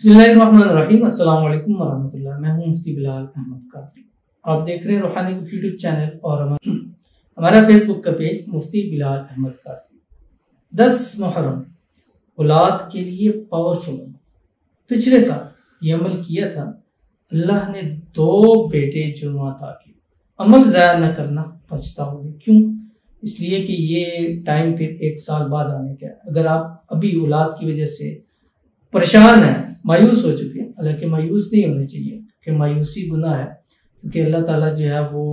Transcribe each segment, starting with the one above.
बिस्मिल्लाहिर्रहमानिर्रहीम। अस्सलाम वालेकुम वरहमतुल्लाह। मैं हूँ मुफ्ती बिलाल अहमद कादरी। आप देख रहे हैं रूहानी बुक यूट्यूब चैनल और हमारा फेसबुक का पेज मुफ्ती बिलाल अहमद कादरी। 10 मुहर्रम औलाद के लिए पावरफुल। पिछले साल ये अमल किया था, अल्लाह ने 2 बेटे जुनवा अता किए। अमल ज़ाया न करना, पछताओगे। क्यों? इसलिए कि ये टाइम फिर 1 साल बाद आने का है। अगर आप अभी औलाद की वजह से परेशान है, मायूस हो चुके हैं, हालांकि मायूस नहीं होने चाहिए क्योंकि मायूसी गुनाह है, क्योंकि अल्लाह ताला जो है वो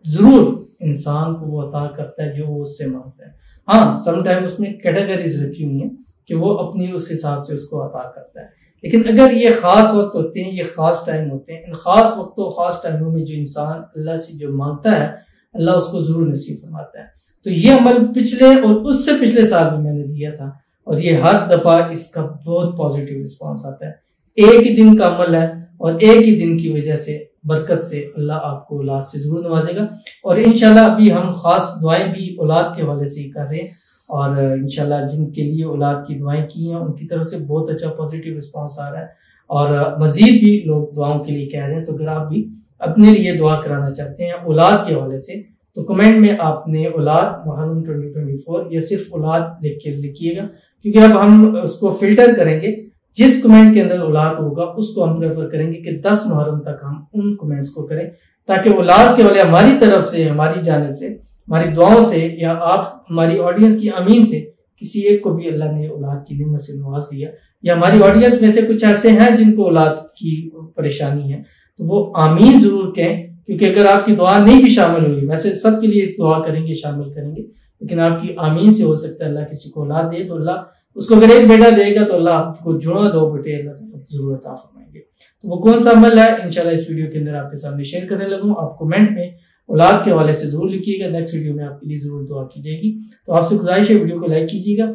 ज़रूर इंसान को वो अता करता है जो वो उससे मांगता है। हाँ, समटाइम उसने कैटेगरीज रखी हुई हैं कि वो अपनी उस हिसाब से उसको अता करता है। लेकिन अगर ये ख़ास वक्त होते हैं, ये ख़ास टाइम होते हैं, इन ख़ास वक्तों ख़ास टाइमों में जो इंसान अल्लाह से जो मांगता है, अल्लाह उसको ज़रूर नसीब फरमाता है। तो ये अमल पिछले और उससे पिछले साल भी मैंने दिया था और ये हर दफ़ा इसका बहुत पॉजिटिव रिस्पांस आता है। एक ही दिन का अमल है और एक ही दिन की वजह से बरकत से अल्लाह आपको औलाद से ज़रूर नवाजेगा। और इंशाल्लाह अभी हम ख़ास दुआएं भी औलाद के हवाले से ही कर रहे हैं और इंशाल्लाह जिनके लिए औलाद की दुआएं की हैं उनकी तरफ से बहुत अच्छा पॉजिटिव रिस्पांस आ रहा है और मज़ीद भी लोग दुआओं के लिए कह रहे हैं। तो अगर आप भी अपने लिए दुआ कराना चाहते हैं औलाद के हवाले से तो कमेंट में आपने औलाद मुहर्रम 2024 या सिर्फ औलाद लिख के लिखिएगा, क्योंकि अब हम उसको फिल्टर करेंगे। जिस कमेंट के अंदर औलाद होगा उसको हम प्रेफर करेंगे कि 10 मुहर्रम तक हम उन कमेंट्स को करें, ताकि औलाद के वाले हमारी तरफ से, हमारी जानिब से, हमारी दुआओं से या आप हमारी ऑडियंस की आमीन से किसी एक को भी अल्लाह ने औलाद की नेमत से नवाज दिया, या हमारी ऑडियंस में से कुछ ऐसे हैं जिनको औलाद की परेशानी है, तो वो आमीन जरूर कहें। क्योंकि अगर आपकी दुआ नहीं भी शामिल हुई, वैसे सबके लिए दुआ करेंगे, शामिल करेंगे, लेकिन आपकी आमीन से हो सकता है अल्लाह किसी को औलाद दे, तो अल्लाह उसको अगर एक बेटा देगा तो अल्लाह आपको जुड़वा 2 बेटे अल्लाह ताला जरूर अता फरमाएंगे। तो वो कौन सा अमल है इंशाल्लाह इस वीडियो के अंदर आपके सामने शेयर करने लगूँ। आप कमेंट में औलाद के हवाले से जरूर लिखिएगा, नेक्स्ट वीडियो में आपके लिए जरूर दुआ की जाएगी। तो आपसे गुजारिश है वीडियो को लाइक कीजिएगा,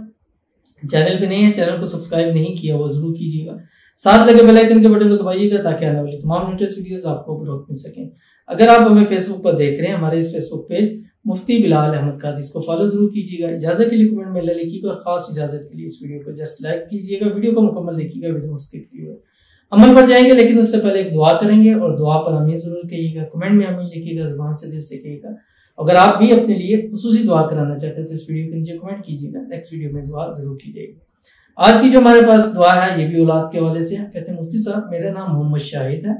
चैनल पे नहीं है, चैनल को सब्सक्राइब नहीं किया वो जरूर कीजिएगा, साथ लगे बेल आइकन के बटन को दबाइएगा ताकि आने वाली तमाम लेटेस्ट वीडियोस आपको बरोबर मिल सकें। अगर आप हमें फेसबुक पर देख रहे हैं, हमारे इस फेसबुक पेज मुफ्ती बिलाल अहमद कादरी, इसको फॉलो जरूर कीजिएगा। इजाजत के लिए कमेंट में लिखिएगा और खास इजाजत के लिए इस वीडियो को जस्ट लाइक कीजिएगा, वीडियो को मुकम्मल देखिएगा विदाउट स्किप। अमल पर जाएंगे लेकिन उससे पहले एक दुआ करेंगे और दुआ पर आमीन जरूर कहिएगा, कमेंट में आमीन लिखिएगा, जुबान से दिल से कहिएगा। अगर आप भी अपने लिए खुसूसी दुआ कराना चाहते हैं तो इस वीडियो के नीचे कमेंट कीजिएगा, नेक्स्ट वीडियो में दुआ जरूर की जाएगी। आज की जो हमारे पास दुआ है ये भी औलाद के हवाले से है। कहते हैं मुफ्ती साहब मेरा नाम मोहम्मद शाहिद है,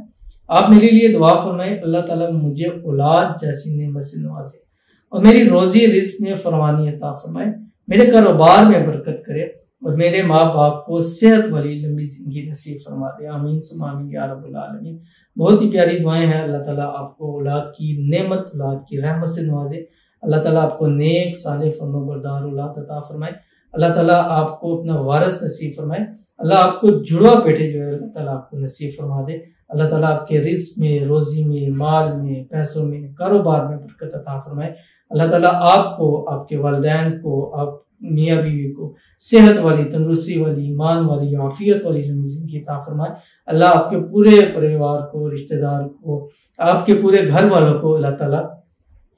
आप मेरे लिए दुआ फरमाए अल्लाह ताला मुझे औलाद जैसी नेमत से नवाजे और मेरी रोजी रिस्क में फरमानी अता फरमाए, मेरे कारोबार में बरकत करे और मेरे माँ बाप को सेहत वाली लंबी जिंदगी नसीब फरमा दे। आमीन सुम्मा आमीन या रब्बुल आलमीन। बहुत ही प्यारी दुआएं हैं। अल्लाह ताला आपको औलाद की नेमत, औलाद की रहमत से नवाजे। अल्लाह ताला आपको नेक साले फर्माबरदार औलाद अता फरमाए। अल्लाह ताला आपको अपना वारिस नसीब फरमाए। अल्लाह आपको जुड़वा बेटे जो है अल्लाह ताला आपको नसीब फरमा दे। अल्लाह ताला आपके रिस्क में, रोजी में, माल में, पैसों में, कारोबार में बरकत अता फरमाए। अल्लाह ताला आपको, आपके वालिदैन को, आप मियाँ बीवी को सेहत वाली, तंदुरुस्ती वाली, ईमान वाली, आफियत वाली लंबी जिंदगी अता फरमाए। अल्लाह आपके पूरे परिवार को, रिश्तेदार को, आपके पूरे घर वालों को अल्लाह ताला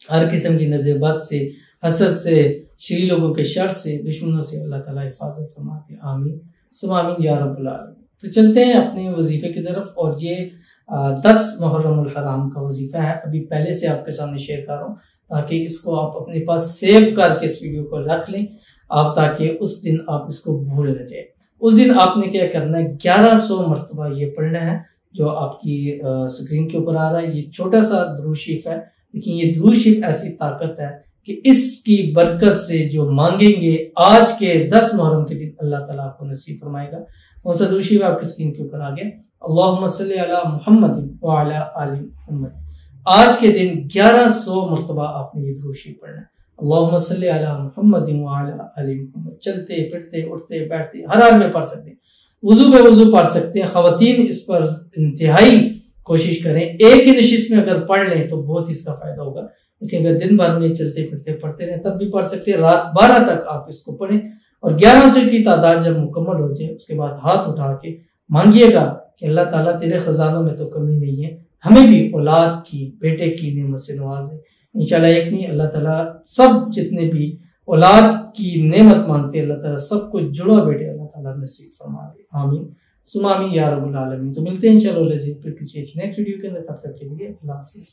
हर किस्म की नज़र-ए-बद से, हसद से, शरी लोगों के शर से, दुश्मनों से अल्लाह ताला हिफाजत फरमा दे। आमीन सुम्मा आमीन या रब्बुल आलमीन। तो चलते हैं अपने वजीफे की तरफ और ये 10 मुहर्रमुल हराम का वजीफा है। अभी पहले से आपके सामने शेयर कर रहा हूँ ताकि इसको आप अपने पास सेव करके इस वीडियो को रख लें आप, ताकि उस दिन आप इसको भूल न जाए। उस दिन आपने क्या करना है, 1100 मरतबा ये पढ़ना है जो आपकी स्क्रीन के ऊपर आ रहा है। ये छोटा सा दुरूद शरीफ है, लेकिन ये दुरूद शरीफ ऐसी ताकत है कि इसकी बरकत से जो मांगेंगे आज के 10 मुहर्रम के दिन अल्लाह ताला आपको नसीब फरमाएगा। कौन सा दुरूद शरीफ आपकी स्क्रीन के ऊपर आ गया, अल्लाहुम्मा सल्ली अला मुहम्मदिन व अला आलि मुहम्मद। आज के दिन 1100 मरतबा आपने ये दुरूद शरीफ पढ़ना है, अल्लाहुम्मा सल्ली अला मुहम्मदिन व अला आलि मुहम्मद। चलते फिरते उठते बैठते हर हाल में पढ़ सकते हैं, वुजू में वुजू पढ़ सकते हैं। खवातीन इस पर इंतहाई कोशिश करें, एक ही नशिस्त में अगर पढ़ लें तो बहुत ही इसका फायदा होगा। लेकिन अगर दिन भर में चलते फिरते पढ़ते रहे तब भी पढ़ सकते हैं। रात 12 तक आप इसको पढ़ें और 1100 की तादाद जब मुकम्मल हो जाए उसके बाद हाथ उठा के मांगिएगा कि अल्लाह ताला तेरे खजानों में तो कमी नहीं है, हमें भी औलाद की, बेटे की नेमत से नवाजे। इंशाल्लाह एक नहीं, अल्लाह ताला सब जितने भी औलाद की नेमत मांगते हैं अल्लाह ताला सबको जुड़वा बेटे अल्लाह ताला नसीब फरमा दे। आमीन سمامی یا رب العالمین. تو ملتے ہیں انشاءاللہ پھر کسی اچھی نیکسٹ ویڈیو کے اندر. تب تک کے لیے اللہ حافظ.